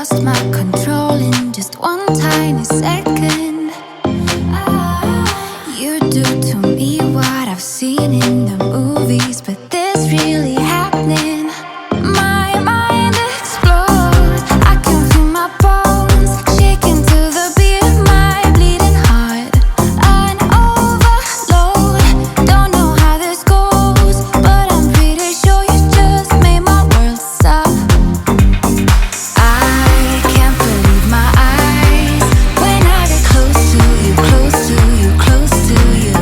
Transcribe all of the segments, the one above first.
lost my control in just one tiny second. You do to me what I've seen in the movies, but this really happening. My mind explodes. I can feel my bones shaking to the beat of my bleeding heart. An overload. Don't know how this goes, but I'm pretty sure you just made my world stop. I can't believe my eyes when I get close to you, close to you, close to you.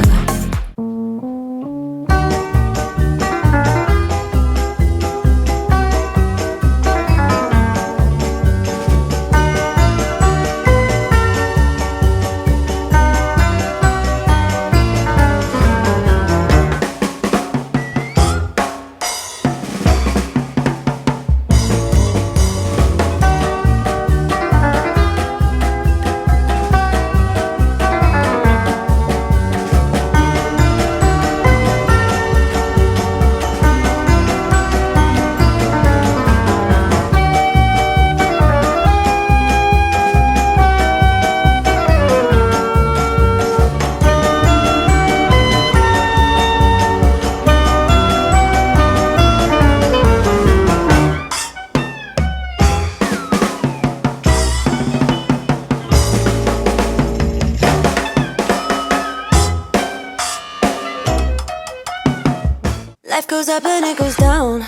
Life goes up and it goes down.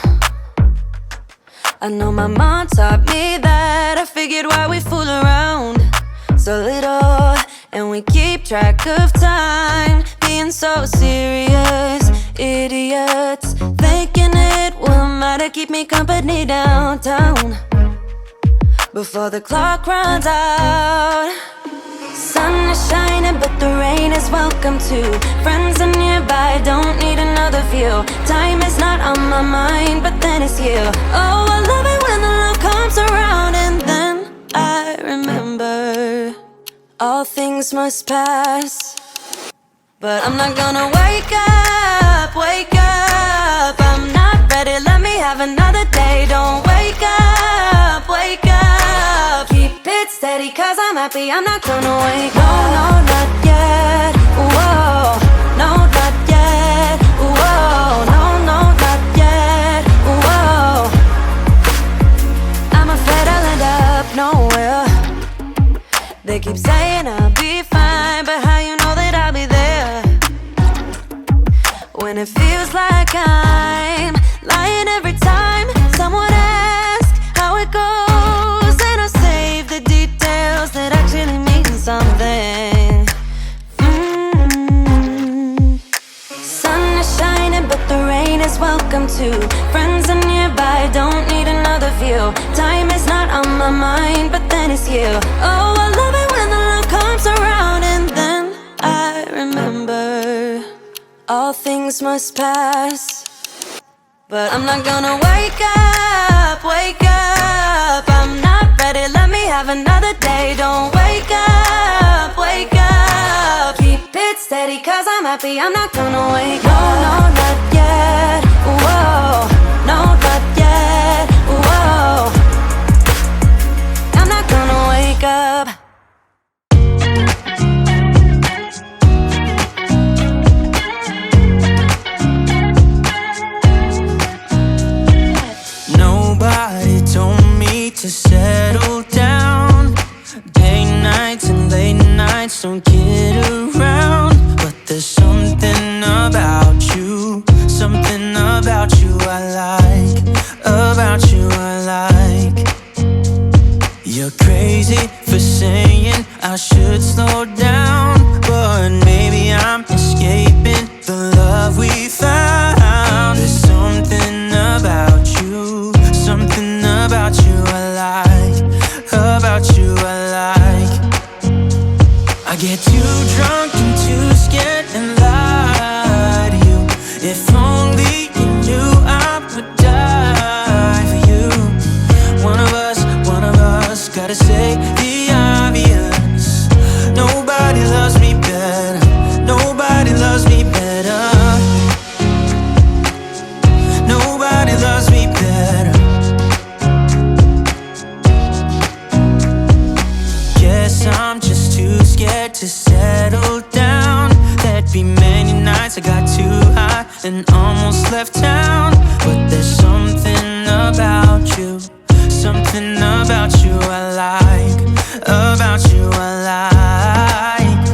I know my mom taught me that. I figured why we fool around so little, and we keep track of time, being so serious. Idiots thinking it will matter, keep me company downtown before the clock runs out. Sun is shining, but the rain is welcome too. Friends are nearby, don't need another view. Time is not on my mind, but then it's you. Oh, I love it when the love comes around, and then I remember all things must pass. But I'm not gonna wake up, wake up. I'm not ready, let me have another day. Don't wake up, wake up. Keep it steady, cause I'm happy, I'm not gonna wake up. No, no, not yet, whoa. No, not yet, whoa. No, no, not yet, whoa. I'm afraid I'll end up nowhere. They keep saying I'll be fine, but how you know that I'll be there when it feels like I'm lying every time someone asks how it goes, and I save the details that actually mean something. Sun is shining, but the rain is welcome too. Friends are nearby, don't need another view. Time is not on my mind, but then it's you. Oh, I love it when the love comes around, and then I remember all things must pass. But I'm not gonna wake up, wake up. I'm not ready, let me have another day. Don't wake up, wake up. Keep it steady, cause I'm happy, I'm not gonna wake up. No, no, not yet, whoa. No, not yet, whoa. I'm not gonna wake up. Nobody told me to settle down. Day nights and late nights don't get around. But there's something about you, something about you I like, about you I like. You're crazy for saying I should slow down, but maybe I'm escaping the love we found. There's something about you, something about you I like, about you I like. I get too drunk and too scared and lie to you. If only you knew I would die for you. One of us gotta say the obvious. Nobody loves me better, nobody loves me better. Nobody loves me better. something about you I like, about you I like.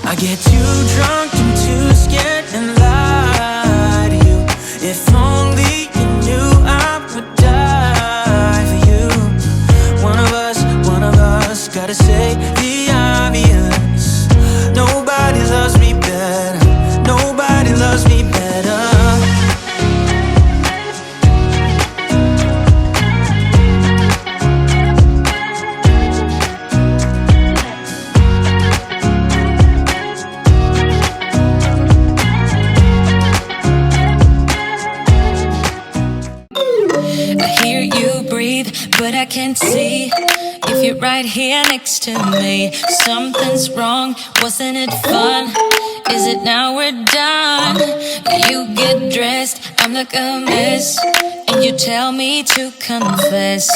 I get too drunk and too scared and lie to you. If only you knew I would die for you. One of us gotta say the obvious. Nobody loves me better, nobody loves me better. I hear you breathe, but I can't see if you're right here next to me. Something's wrong, wasn't it fun? Is it now we're done? You get dressed, I'm like a mess, and you tell me to confess,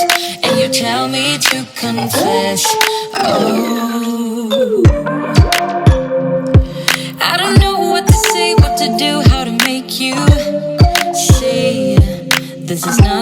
and you tell me to confess. Oh, I don't know what to say, what to do, how to make you see this is not